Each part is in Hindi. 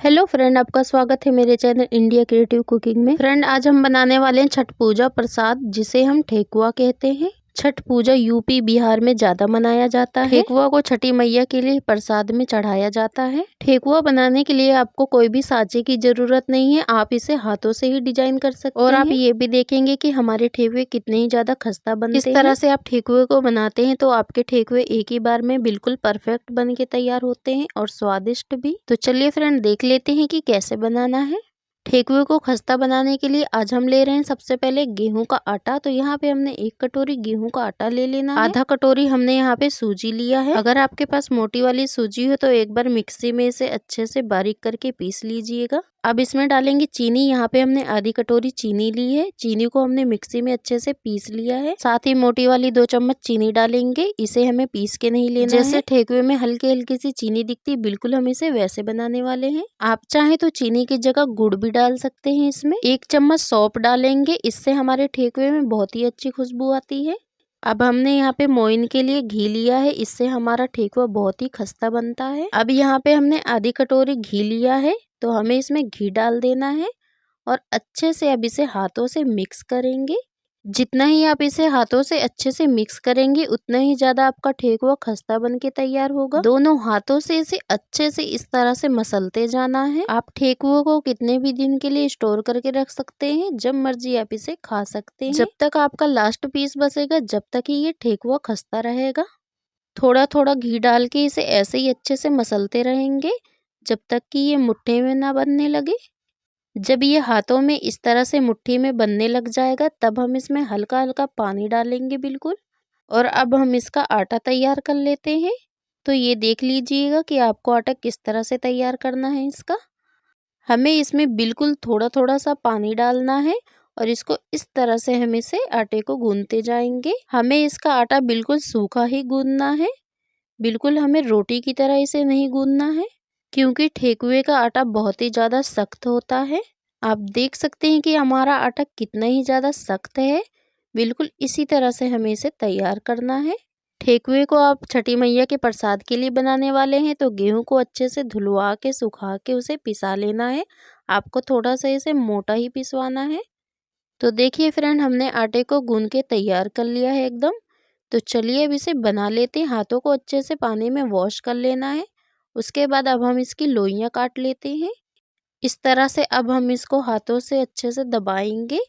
हेलो फ्रेंड, आपका स्वागत है मेरे चैनल इंडिया क्रिएटिव कुकिंग में। फ्रेंड, आज हम बनाने वाले हैं छठ पूजा प्रसाद, जिसे हम ठेकुआ कहते हैं। छठ पूजा यूपी बिहार में ज्यादा मनाया जाता है। ठेकुआ को छठी मैया के लिए प्रसाद में चढ़ाया जाता है। ठेकुआ बनाने के लिए आपको कोई भी साँचे की जरूरत नहीं है, आप इसे हाथों से ही डिजाइन कर सकते हैं। और आप ये भी देखेंगे कि हमारे ठेकुए कितने ही ज्यादा खस्ता बनते हैं। इस तरह से आप ठेकुए को बनाते हैं तो आपके ठेकुए एक ही बार में बिल्कुल परफेक्ट बन के तैयार होते हैं और स्वादिष्ट भी। तो चलिए फ्रेंड, देख लेते हैं कि कैसे बनाना है। ठेकुए को खस्ता बनाने के लिए आज हम ले रहे हैं सबसे पहले गेहूं का आटा। तो यहाँ पे हमने 1 कटोरी गेहूं का आटा ले लेना है। आधा कटोरी हमने यहाँ पे सूजी लिया है। अगर आपके पास मोटी वाली सूजी हो तो एक बार मिक्सी में इसे अच्छे से बारीक करके पीस लीजिएगा। अब इसमें डालेंगे चीनी। यहाँ पे हमने आधी कटोरी चीनी ली है। चीनी को हमने मिक्सी में अच्छे से पीस लिया है। साथ ही मोटी वाली 2 चम्मच चीनी डालेंगे। इसे हमें पीस के नहीं लेना है। जैसे ठेकुए में हल्की हल्की सी चीनी दिखती, बिल्कुल हम इसे वैसे बनाने वाले हैं। आप चाहे तो चीनी की जगह गुड़ भी डाल सकते हैं। इसमें 1 चम्मच सौंफ डालेंगे, इससे हमारे ठेकुए में बहुत ही अच्छी खुशबू आती है। अब हमने यहाँ पे मोइन के लिए घी लिया है, इससे हमारा ठेकुआ बहुत ही खस्ता बनता है। अब यहाँ पे हमने आधी कटोरी घी लिया है, तो हमें इसमें घी डाल देना है और अच्छे से अब इसे हाथों से मिक्स करेंगे। जितना ही आप इसे हाथों से अच्छे से मिक्स करेंगे, उतना ही ज्यादा आपका ठेकुआ खस्ता बन के तैयार होगा। दोनों हाथों से इसे अच्छे से इस तरह से मसलते जाना है। आप ठेकुआ को कितने भी दिन के लिए स्टोर करके रख सकते हैं, जब मर्जी आप इसे खा सकते हैं। जब तक आपका लास्ट पीस बचेगा, जब तक ही ये ठेकुआ खस्ता रहेगा। थोड़ा थोड़ा घी डाल के इसे ऐसे ही अच्छे से मसलते रहेंगे, जब तक कि ये मुट्ठी में ना बनने लगे। जब ये हाथों में इस तरह से मुट्ठी में बनने लग जाएगा, तब हम इसमें हल्का हल्का पानी डालेंगे बिल्कुल। और अब हम इसका आटा तैयार कर लेते हैं। तो ये देख लीजिएगा कि आपको आटा किस तरह से तैयार करना है इसका। हमें इसमें बिल्कुल थोड़ा थोड़ा सा पानी डालना है और इसको इस तरह से हम इसे आटे को गूंथते जाएंगे। हमें इसका आटा बिल्कुल सूखा ही गूंथना है, बिल्कुल हमें रोटी की तरह इसे नहीं गूंथना है, क्योंकि ठेकुए का आटा बहुत ही ज़्यादा सख्त होता है। आप देख सकते हैं कि हमारा आटा कितना ही ज़्यादा सख्त है। बिल्कुल इसी तरह से हमें इसे तैयार करना है। ठेकुए को आप छठी मैया के प्रसाद के लिए बनाने वाले हैं, तो गेहूं को अच्छे से धुलवा के सुखा के उसे पिसा लेना है। आपको थोड़ा सा इसे मोटा ही पिसवाना है। तो देखिए फ्रेंड, हमने आटे को गूंथ के तैयार कर लिया है एकदम। तो चलिए अब इसे बना लेते हैं। हाथों को अच्छे से पानी में वॉश कर लेना है। उसके बाद अब हम इसकी लोइयां काट लेते हैं। इस तरह से अब हम इसको हाथों से अच्छे से दबाएंगे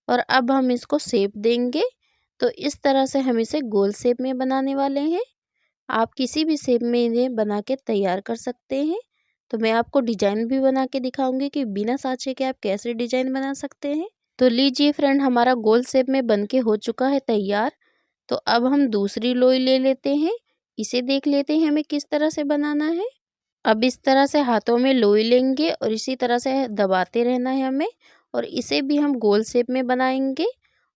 और अब हम इसको शेप देंगे। तो इस तरह से हम इसे गोल शेप में बनाने वाले हैं। आप किसी भी शेप में इन्हें बना के तैयार कर सकते हैं। तो मैं आपको डिजाइन भी बना के दिखाऊंगी कि बिना साँचे के आप कैसे डिजाइन बना सकते हैं। तो लीजिए फ्रेंड, हमारा गोल शेप में बन के हो चुका है तैयार। तो अब हम दूसरी लोई ले लेते हैं। इसे देख लेते हैं हमें किस तरह से बनाना है। अब इस तरह से हाथों में लोई लेंगे और इसी तरह से दबाते रहना है हमें। और इसे भी हम गोल शेप में बनाएंगे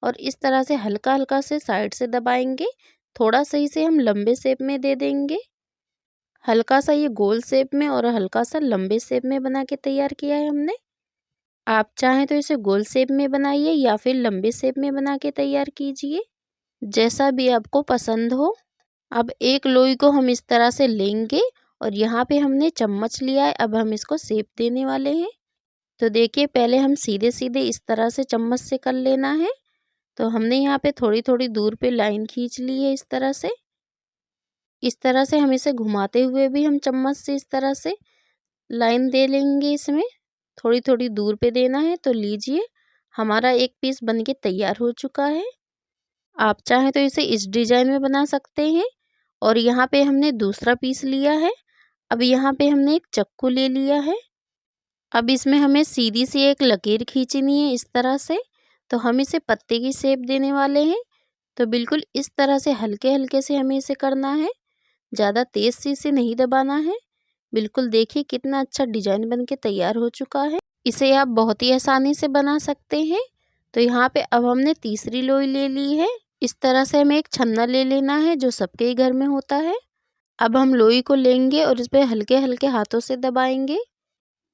और इस तरह से हल्का हल्का से साइड से दबाएंगे। थोड़ा सा इसे हम लंबे शेप में दे देंगे। हल्का सा ये गोल शेप में और हल्का सा लंबे शेप में बना के तैयार किया है हमने। आप चाहें तो इसे गोल शेप में बनाइए या फिर लंबे शेप में बना के तैयार कीजिए, जैसा भी आपको पसंद हो। अब एक लोई को हम इस तरह से लेंगे और यहाँ पे हमने चम्मच लिया है। अब हम इसको शेप देने वाले हैं। तो देखिए, पहले हम सीधे सीधे इस तरह से चम्मच से कर लेना है। तो हमने यहाँ पे थोड़ी थोड़ी दूर पे लाइन खींच ली है। इस तरह से हम इसे घुमाते हुए भी हम चम्मच से इस तरह से लाइन दे लेंगे। इसमें थोड़ी थोड़ी दूर पे देना है। तो लीजिए, हमारा एक पीस बन के तैयार हो चुका है। आप चाहें तो इसे इस डिजाइन में बना सकते हैं। और यहाँ पे हमने दूसरा पीस लिया है। अब यहाँ पे हमने एक चक्कू ले लिया है। अब इसमें हमें सीधी सी एक लकीर खींचनी है इस तरह से। तो हम इसे पत्ते की शेप देने वाले हैं। तो बिल्कुल इस तरह से हल्के हल्के से हमें इसे करना है, ज़्यादा तेज से इसे नहीं दबाना है। बिल्कुल देखिए कितना अच्छा डिजाइन बन के तैयार हो चुका है। इसे आप बहुत ही आसानी से बना सकते हैं। तो यहाँ पे अब हमने तीसरी लोई ले ली है। इस तरह से हमें एक छन्ना ले लेना है, जो सबके ही घर में होता है। अब हम लोई को लेंगे और इस पर हल्के हल्के हाथों से दबाएंगे।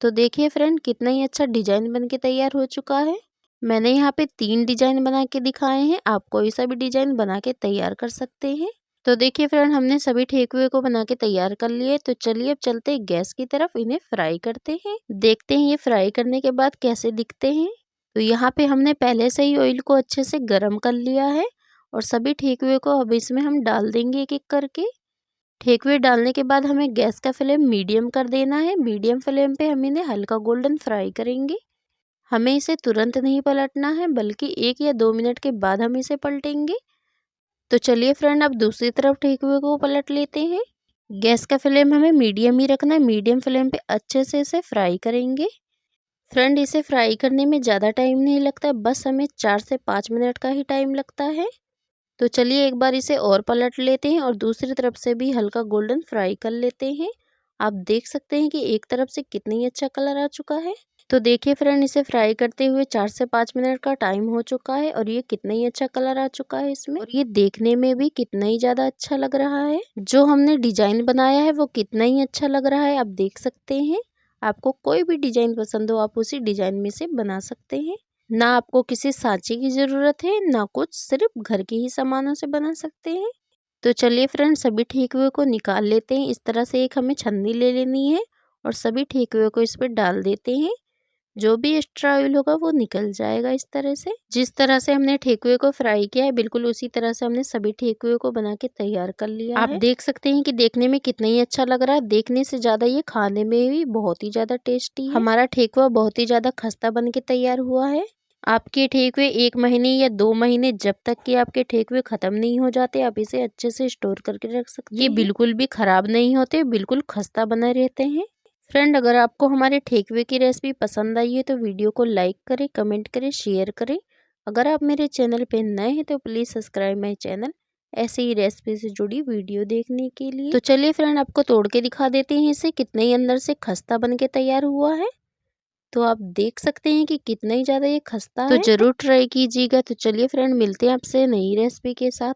तो देखिए फ्रेंड, कितना ही अच्छा डिजाइन बन के तैयार हो चुका है। मैंने यहाँ पे 3 डिजाइन बना के दिखाए हैं। आप कोई सा भी डिजाइन बना के तैयार कर सकते हैं। तो देखिए फ्रेंड, हमने सभी ठेकुए को बना के तैयार कर लिए। तो चलिए अब चलते हैं गैस की तरफ, इन्हें फ्राई करते हैं। देखते हैं ये फ्राई करने के बाद कैसे दिखते हैं। तो यहाँ पे हमने पहले से ही ऑयल को अच्छे से गर्म कर लिया है और सभी ठेकुए को अब इसमें हम डाल देंगे एक एक करके। ठेकुए डालने के बाद हमें गैस का फ्लेम मीडियम कर देना है। मीडियम फ्लेम पे हम इन्हें हल्का गोल्डन फ्राई करेंगे। हमें इसे तुरंत नहीं पलटना है, बल्कि 1 या 2 मिनट के बाद हम इसे पलटेंगे। तो चलिए फ्रेंड, अब दूसरी तरफ ठेकुए को पलट लेते हैं। गैस का फ्लेम हमें मीडियम ही रखना है। मीडियम फ्लेम पे अच्छे से इसे फ्राई करेंगे। फ्रेंड, इसे फ्राई करने में ज़्यादा टाइम नहीं लगता, बस हमें 4 से 5 मिनट का ही टाइम लगता है। तो चलिए एक बार इसे और पलट लेते हैं और दूसरी तरफ से भी हल्का गोल्डन फ्राई कर लेते हैं। आप देख सकते हैं कि एक तरफ से कितनी अच्छा कलर आ चुका है। तो देखिए फ्रेंड, इसे फ्राई करते हुए 4 से 5 मिनट का टाइम हो चुका है और ये कितना ही अच्छा कलर आ चुका है इसमें, और ये देखने में भी कितना ही ज़्यादा अच्छा लग रहा है। जो हमने डिजाइन बनाया है वो कितना ही अच्छा लग रहा है, आप देख सकते हैं। आपको कोई भी डिजाइन पसंद हो, आप उसी डिजाइन में से बना सकते हैं। ना आपको किसी सांचे की ज़रूरत है, ना कुछ, सिर्फ घर के ही सामानों से बना सकते हैं। तो चलिए फ्रेंड, सभी ठेकुए को निकाल लेते हैं। इस तरह से एक हमें छन्नी ले लेनी है और सभी ठेकुए को इस पर डाल देते हैं। जो भी एक्स्ट्रा ऑयल होगा वो निकल जाएगा इस तरह से। जिस तरह से हमने ठेकुए को फ्राई किया है, बिल्कुल उसी तरह से हमने सभी ठेकुए को बना के तैयार कर लिया है। आप देख सकते हैं कि देखने में कितना ही अच्छा लग रहा है। देखने से ज़्यादा ये खाने में भी बहुत ही ज़्यादा टेस्टी है। हमारा ठेकुआ बहुत ही ज़्यादा खस्ता बन के तैयार हुआ है। आपके ठेकुए 1 महीने या 2 महीने, जब तक कि आपके ठेकुए खत्म नहीं हो जाते, आप इसे अच्छे से स्टोर करके रख सकते हैं। ये बिल्कुल भी खराब नहीं होते, बिल्कुल खस्ता बने रहते हैं। फ्रेंड, अगर आपको हमारे ठेकुए की रेसिपी पसंद आई है तो वीडियो को लाइक करें, कमेंट करें, शेयर करें। अगर आप मेरे चैनल पे नए हैं तो प्लीज़ सब्सक्राइब माय चैनल, ऐसे ही रेसिपी से जुड़ी वीडियो देखने के लिए। तो चलिए फ्रेंड, आपको तोड़ के दिखा देते हैं इसे, कितने ही अंदर से खस्ता बन के तैयार हुआ है। तो आप देख सकते हैं कि कितना ही ज़्यादा ये खस्ता है। तो ज़रूर ट्राई कीजिएगा। तो चलिए फ्रेंड, मिलते हैं आपसे नई रेसिपी के साथ।